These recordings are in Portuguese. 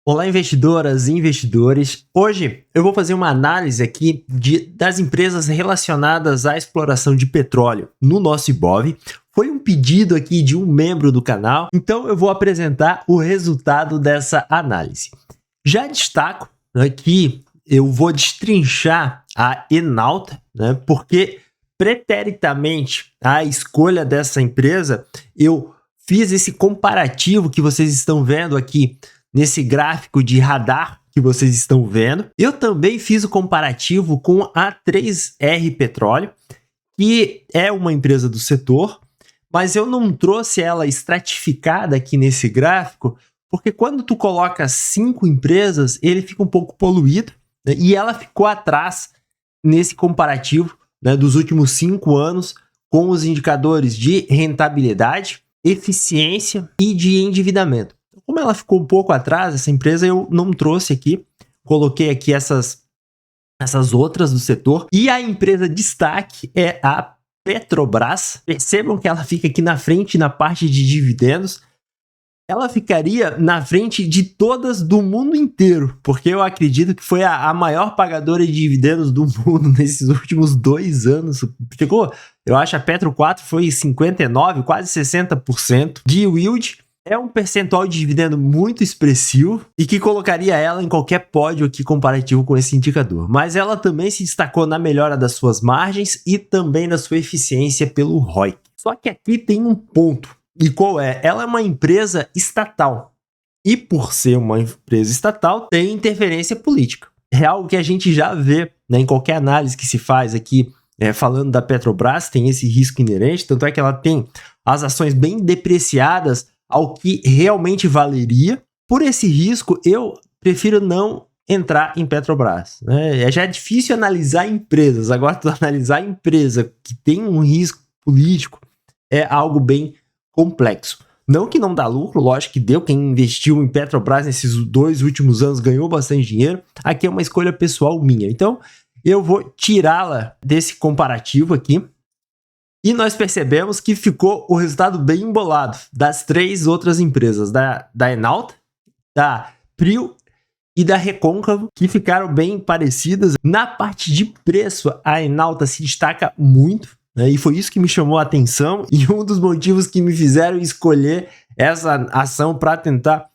Olá, investidoras e investidores. Hoje eu vou fazer uma análise aqui das empresas relacionadas à exploração de petróleo no nosso Ibov. Foi um pedido aqui de um membro do canal, então eu vou apresentar o resultado dessa análise. Já destaco que eu vou destrinchar a Enauta, porque preternamente a escolha dessa empresa, eu fiz esse comparativo que vocês estão vendo aqui nesse gráfico de radar que vocês estão vendo. Eu também fiz o comparativo com a 3R Petróleo, que é uma empresa do setor, mas eu não trouxe ela estratificada aqui nesse gráfico, porque quando tu coloca 5 empresas, ele fica um pouco poluído, e ela ficou atrás nesse comparativo dos últimos 5 anos com os indicadores de rentabilidade, eficiência e de endividamento. Como ela ficou um pouco atrás, essa empresa eu não trouxe aqui, coloquei aqui essas outras do setor. E a empresa destaque é a Petrobras. Percebam que ela fica aqui na frente na parte de dividendos. Ela ficaria na frente de todas do mundo inteiro, porque eu acredito que foi a maior pagadora de dividendos do mundo nesses últimos 2 anos. Chegou, eu acho a Petro 4 foi 59%, quase 60% de yield. É um percentual de dividendo muito expressivo e que colocaria ela em qualquer pódio aqui comparativo com esse indicador. Mas ela também se destacou na melhora das suas margens e também da sua eficiência pelo ROIC. Só que aqui tem um ponto. E qual é? Ela é uma empresa estatal. E por ser uma empresa estatal, tem interferência política. É algo que a gente já vê em qualquer análise que se faz aqui, falando da Petrobras, tem esse risco inerente. Tanto é que ela tem as ações bem depreciadas ao que realmente valeria. Por esse risco, eu prefiro não entrar em Petrobras. Já é difícil analisar empresas. Agora, tu analisar a empresa que tem um risco político é algo bem complexo. Não que não dá lucro, lógico que deu. Quem investiu em Petrobras nesses 2 últimos anos ganhou bastante dinheiro. Aqui é uma escolha pessoal minha. Então, eu vou tirá-la desse comparativo aqui. E nós percebemos que ficou o resultado bem embolado das 3 outras empresas, da Enauta, da Prio e da Recôncavo, que ficaram bem parecidas. Na parte de preço, a Enauta se destaca muito, e foi isso que me chamou a atenção e um dos motivos que me fizeram escolher essa ação para tentar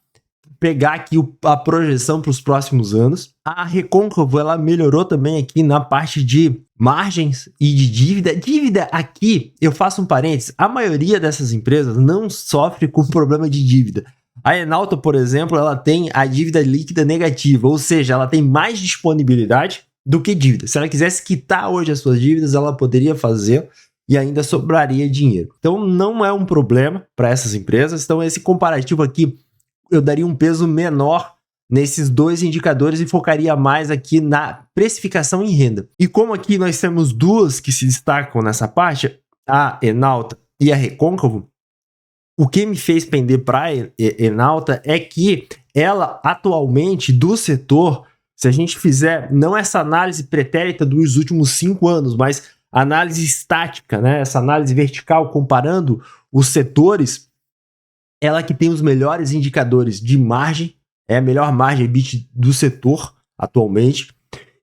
pegar aqui a projeção para os próximos anos. A Recôncavo, ela melhorou também aqui na parte de margens e de dívida. Dívida aqui, eu faço um parênteses, a maioria dessas empresas não sofre com problema de dívida. A Enauta, por exemplo, ela tem a dívida líquida negativa, ou seja, ela tem mais disponibilidade do que dívida. Se ela quisesse quitar hoje as suas dívidas, ela poderia fazer e ainda sobraria dinheiro. Então não é um problema para essas empresas. Então esse comparativo aqui, eu daria um peso menor nesses 2 indicadores e focaria mais aqui na precificação em renda. E como aqui nós temos 2 que se destacam nessa parte, a Enauta e a Recôncavo, o que me fez pender para a Enauta é que ela atualmente do setor, se a gente fizer não essa análise pretérita dos últimos 5 anos, mas análise estática, essa análise vertical comparando os setores, ela que tem os melhores indicadores de margem, é a melhor margem EBIT do setor atualmente.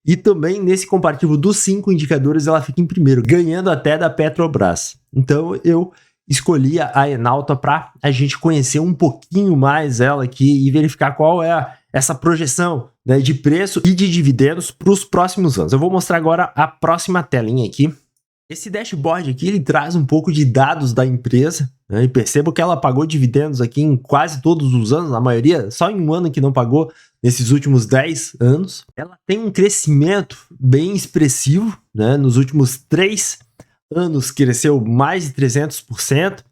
E também nesse comparativo dos 5 indicadores, ela fica em primeiro, ganhando até da Petrobras. Então eu escolhi a Enauta para a gente conhecer um pouquinho mais ela aqui e verificar qual é essa projeção de preço e de dividendos para os próximos anos. Eu vou mostrar agora a próxima telinha aqui. Esse dashboard aqui, ele traz um pouco de dados da empresa, e percebo que ela pagou dividendos aqui em quase todos os anos, a maioria, só em um ano que não pagou nesses últimos 10 anos. Ela tem um crescimento bem expressivo, nos últimos 3 anos cresceu mais de 300%,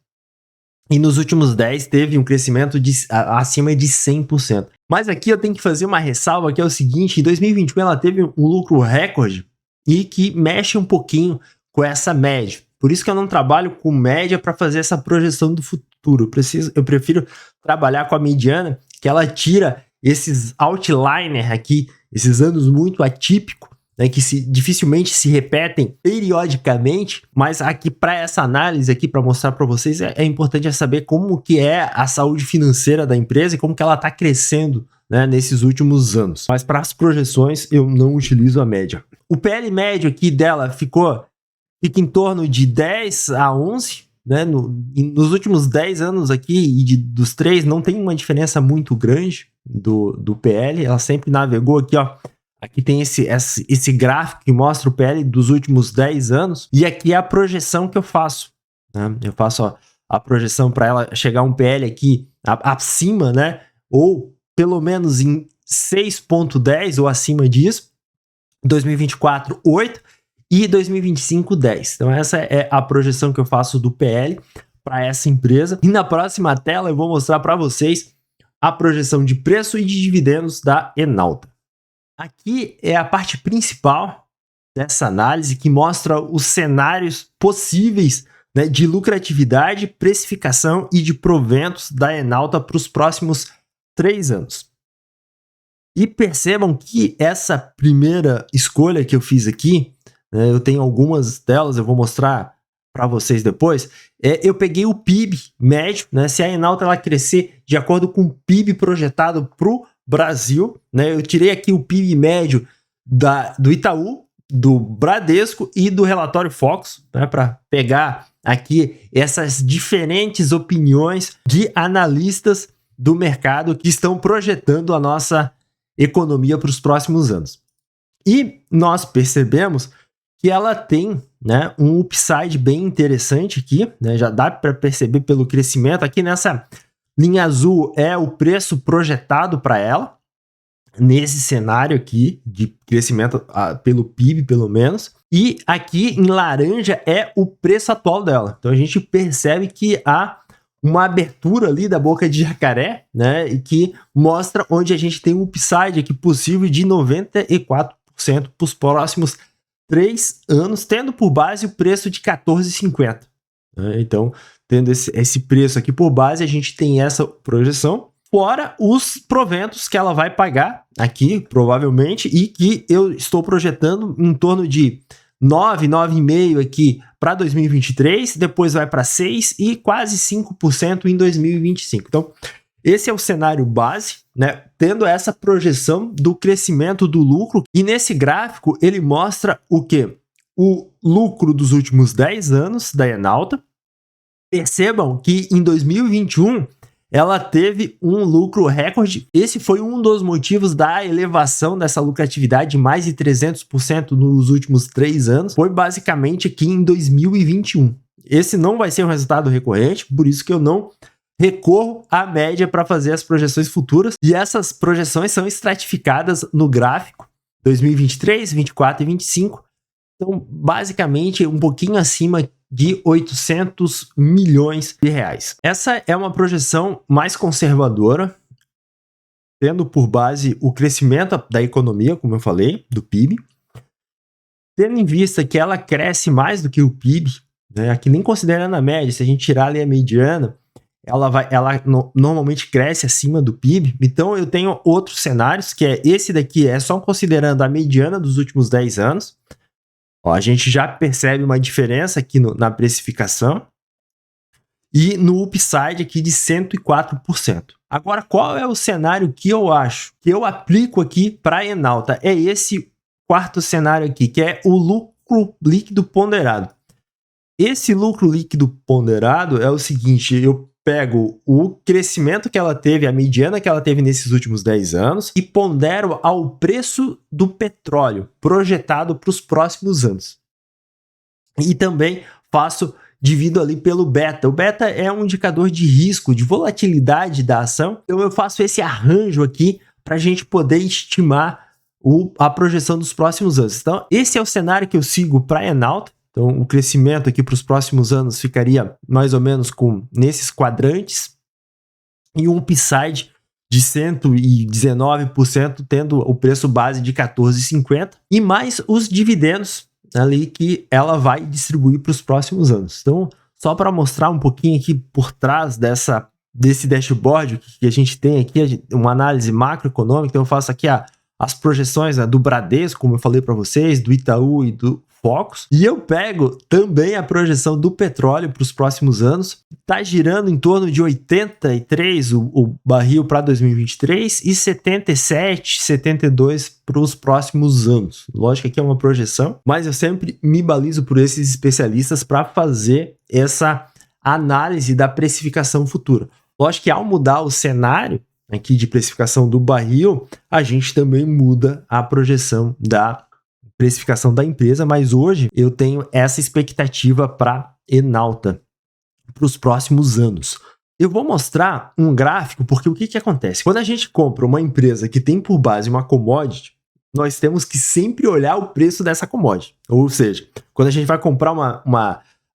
e nos últimos 10 teve um crescimento acima de 100%. Mas aqui eu tenho que fazer uma ressalva, que é o seguinte: em 2021 ela teve um lucro recorde e que mexe um pouquinho com essa média. Por isso que eu não trabalho com média para fazer essa projeção do futuro. Eu prefiro trabalhar com a mediana, que ela tira esses outlier aqui, esses anos muito atípicos, que dificilmente se repetem periodicamente, mas aqui para essa análise aqui, para mostrar para vocês, é importante saber como que é a saúde financeira da empresa e como que ela está crescendo né, nesses últimos anos. Mas para as projeções eu não utilizo a média. O PL médio aqui dela fica em torno de 10 a 11, né, nos últimos 10 anos aqui, e dos 3 não tem uma diferença muito grande do PL, ela sempre navegou aqui, ó. Aqui tem esse gráfico que mostra o PL dos últimos 10 anos, e aqui é a projeção que eu faço, né? Eu faço, ó, a projeção para ela chegar a um PL aqui acima, né, ou pelo menos em 6,10 ou acima disso, 2024, 8, e 2025, 10. Então essa é a projeção que eu faço do PL para essa empresa. E na próxima tela eu vou mostrar para vocês a projeção de preço e de dividendos da Enauta. Aqui é a parte principal dessa análise que mostra os cenários possíveis, né, de lucratividade, precificação e de proventos da Enauta para os próximos 3 anos. E percebam que essa primeira escolha que eu fiz aqui, né, eu tenho algumas delas, eu vou mostrar para vocês depois. Eu peguei o PIB médio, né, se a Enauta ela crescer de acordo com o PIB projetado para o Brasil, né, eu tirei aqui o PIB médio do Itaú, do Bradesco e do relatório Focus, né, para pegar aqui essas diferentes opiniões de analistas do mercado que estão projetando a nossa economia para os próximos anos. E nós percebemos que ela tem, né, um upside bem interessante aqui, né, já dá para perceber pelo crescimento. Aqui nessa linha azul é o preço projetado para ela, nesse cenário aqui de crescimento pelo PIB, pelo menos. E aqui em laranja é o preço atual dela. Então a gente percebe que há uma abertura ali da boca de jacaré, né, e que mostra onde a gente tem um upside aqui possível de 94% para os próximos 3 anos, tendo por base o preço de 14,50. Então, tendo esse preço aqui por base, a gente tem essa projeção, fora os proventos que ela vai pagar aqui, provavelmente, e que eu estou projetando em torno de 9,5% aqui para 2023, depois vai para 6% e quase 5% em 2025. Então, esse é o cenário base, né? Tendo essa projeção do crescimento do lucro. E nesse gráfico ele mostra o quê? O lucro dos últimos 10 anos da Enauta. Percebam que em 2021 ela teve um lucro recorde. Esse foi um dos motivos da elevação dessa lucratividade de mais de 300% nos últimos 3 anos. Foi basicamente aqui em 2021. Esse não vai ser um resultado recorrente, por isso que eu não recorro à média para fazer as projeções futuras. E essas projeções são estratificadas no gráfico 2023, 24 e 25. Então, basicamente, um pouquinho acima de 800 milhões de reais. Essa é uma projeção mais conservadora, tendo por base o crescimento da economia, como eu falei, do PIB. Tendo em vista que ela cresce mais do que o PIB, né, aqui nem considerando a média, se a gente tirar ali a mediana, ela normalmente cresce acima do PIB. Então eu tenho outros cenários, que é esse daqui, é só considerando a mediana dos últimos 10 anos. Ó, a gente já percebe uma diferença aqui na precificação e no upside aqui de 104%. Agora, qual é o cenário que eu acho, que eu aplico aqui para a Enauta? É esse quarto cenário aqui, que é o lucro líquido ponderado. Esse lucro líquido ponderado é o seguinte: eu pego o crescimento que ela teve, a mediana que ela teve nesses últimos 10 anos e pondero ao preço do petróleo projetado para os próximos anos. E também divido ali pelo beta. O beta é um indicador de risco, de volatilidade da ação. Então eu faço esse arranjo aqui para a gente poder estimar a projeção dos próximos anos. Então esse é o cenário que eu sigo para a Enauta. Então, o crescimento aqui para os próximos anos ficaria mais ou menos nesses quadrantes e um upside de 119%, tendo o preço base de 14,50 e mais os dividendos ali que ela vai distribuir para os próximos anos. Então, só para mostrar um pouquinho aqui por trás desse dashboard que a gente tem aqui, uma análise macroeconômica. Então, eu faço aqui a as projeções, né, do Bradesco, como eu falei para vocês, do Itaú e do Focus. E eu pego também a projeção do petróleo para os próximos anos. Está girando em torno de 83 o barril para 2023 e 77, 72 para os próximos anos. Lógico que é uma projeção, mas eu sempre me balizo por esses especialistas para fazer essa análise da precificação futura. Lógico que ao mudar o cenário aqui de precificação do barril, a gente também muda a projeção da precificação da empresa, mas hoje eu tenho essa expectativa para Enauta para os próximos anos. Eu vou mostrar um gráfico, porque o que acontece? Quando a gente compra uma empresa que tem por base uma commodity, nós temos que sempre olhar o preço dessa commodity. Ou seja, quando a gente vai comprar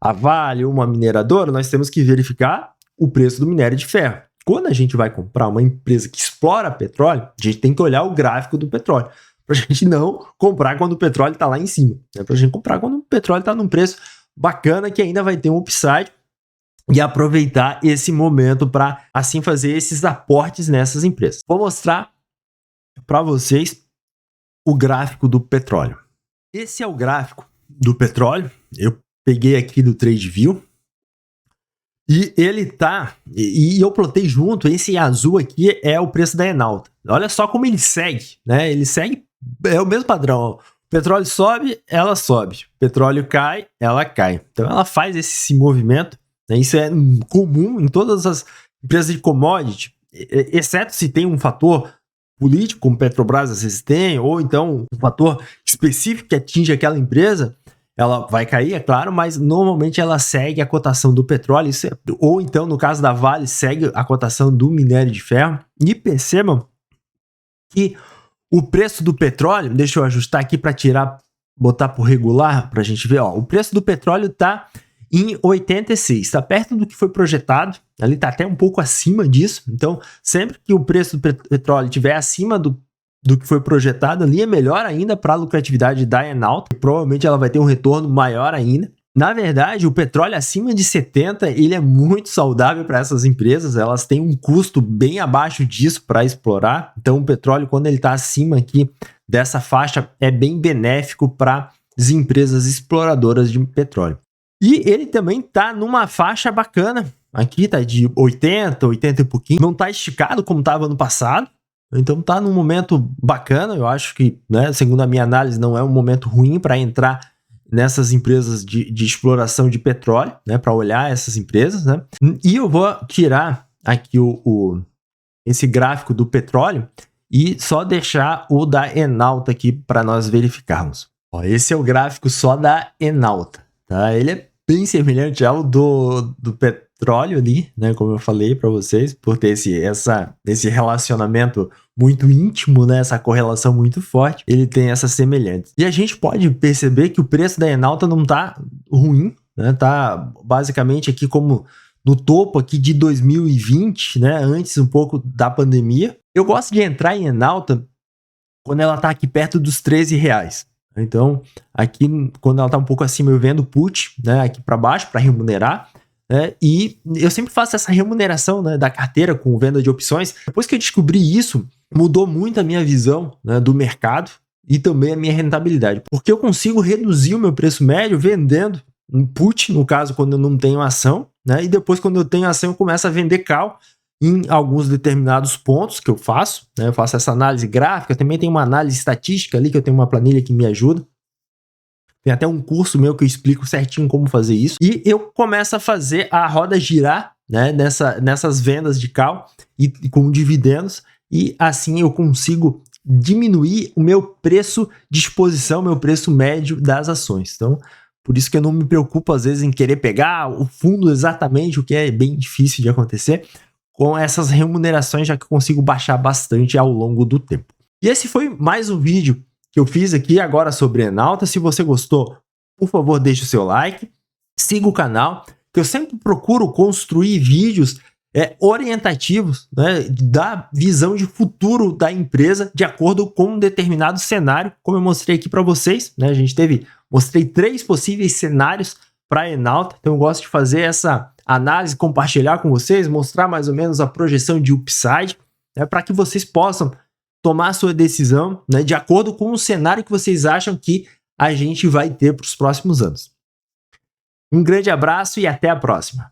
a Vale ou uma mineradora, nós temos que verificar o preço do minério de ferro. Quando a gente vai comprar uma empresa que explora petróleo, a gente tem que olhar o gráfico do petróleo, para a gente não comprar quando o petróleo está lá em cima. Para a gente comprar quando o petróleo está num preço bacana, que ainda vai ter um upside, e aproveitar esse momento para, assim, fazer esses aportes nessas empresas. Vou mostrar para vocês o gráfico do petróleo. Esse é o gráfico do petróleo. Eu peguei aqui do TradeView. E ele tá... E eu plotei junto, esse azul aqui é o preço da Enauta. Olha só como ele segue, né? Ele segue... É o mesmo padrão, ó. O petróleo sobe, ela sobe. O petróleo cai, ela cai. Então ela faz esse movimento. Isso é comum em todas as empresas de commodity, exceto se tem um fator político, como Petrobras às vezes tem, ou então um fator específico que atinge aquela empresa, ela vai cair, é claro, mas normalmente ela segue a cotação do petróleo, ou então, no caso da Vale, segue a cotação do minério de ferro. E percebam que o preço do petróleo, deixa eu ajustar aqui para botar por regular, para a gente ver, ó, o preço do petróleo está em 86, está perto do que foi projetado, ali está até um pouco acima disso. Então, sempre que o preço do petróleo estiver acima do que foi projetado, ali é melhor ainda para a lucratividade da Enauta, provavelmente ela vai ter um retorno maior ainda. Na verdade, o petróleo acima de 70, ele é muito saudável para essas empresas, elas têm um custo bem abaixo disso para explorar, então o petróleo, quando ele está acima aqui dessa faixa, é bem benéfico para as empresas exploradoras de petróleo. E ele também está numa faixa bacana. Aqui está de 80, 80 e pouquinho. Não está esticado como estava no passado. Então está num momento bacana. Eu acho que, né, segundo a minha análise, não é um momento ruim para entrar nessas empresas de exploração de petróleo, né, para olhar essas empresas, né? E eu vou tirar aqui esse gráfico do petróleo e só deixar o da Enauta aqui para nós verificarmos. Ó, esse é o gráfico só da Enauta. Tá? Ele é bem semelhante ao do petróleo ali, né? Como eu falei para vocês, por ter esse relacionamento muito íntimo, né? Essa correlação muito forte, ele tem essas semelhantes. E a gente pode perceber que o preço da Enauta não tá ruim, né? Tá basicamente aqui como no topo aqui de 2020, né? Antes um pouco da pandemia. Eu gosto de entrar em Enauta quando ela tá aqui perto dos R$13. Então, aqui, quando ela está um pouco acima, eu vendo put, né, aqui para baixo, para remunerar, né, e eu sempre faço essa remuneração, né, da carteira com venda de opções. Depois que eu descobri isso, mudou muito a minha visão, né, do mercado e também a minha rentabilidade, porque eu consigo reduzir o meu preço médio vendendo um put, no caso, quando eu não tenho ação, né, e depois, quando eu tenho ação, eu começo a vender call em alguns determinados pontos que eu faço, né? Eu faço essa análise gráfica, também tem uma análise estatística ali, que eu tenho uma planilha que me ajuda. Tem até um curso meu que eu explico certinho como fazer isso. E eu começo a fazer a roda girar, né? Nessas vendas de call e com dividendos, e assim eu consigo diminuir o meu preço de exposição, meu preço médio das ações. Então, por isso que eu não me preocupo às vezes em querer pegar o fundo exatamente, o que é bem difícil de acontecer, com essas remunerações, já que eu consigo baixar bastante ao longo do tempo. E esse foi mais um vídeo que eu fiz aqui agora sobre Enauta. Se você gostou, por favor, deixe o seu like, siga o canal, que eu sempre procuro construir vídeos orientativos, né, da visão de futuro da empresa de acordo com um determinado cenário, como eu mostrei aqui para vocês, né? Mostrei 3 possíveis cenários para a Enauta, então eu gosto de fazer essa análise, compartilhar com vocês, mostrar mais ou menos a projeção de upside, né, para que vocês possam tomar a sua decisão, né, de acordo com o cenário que vocês acham que a gente vai ter para os próximos anos. Um grande abraço e até a próxima!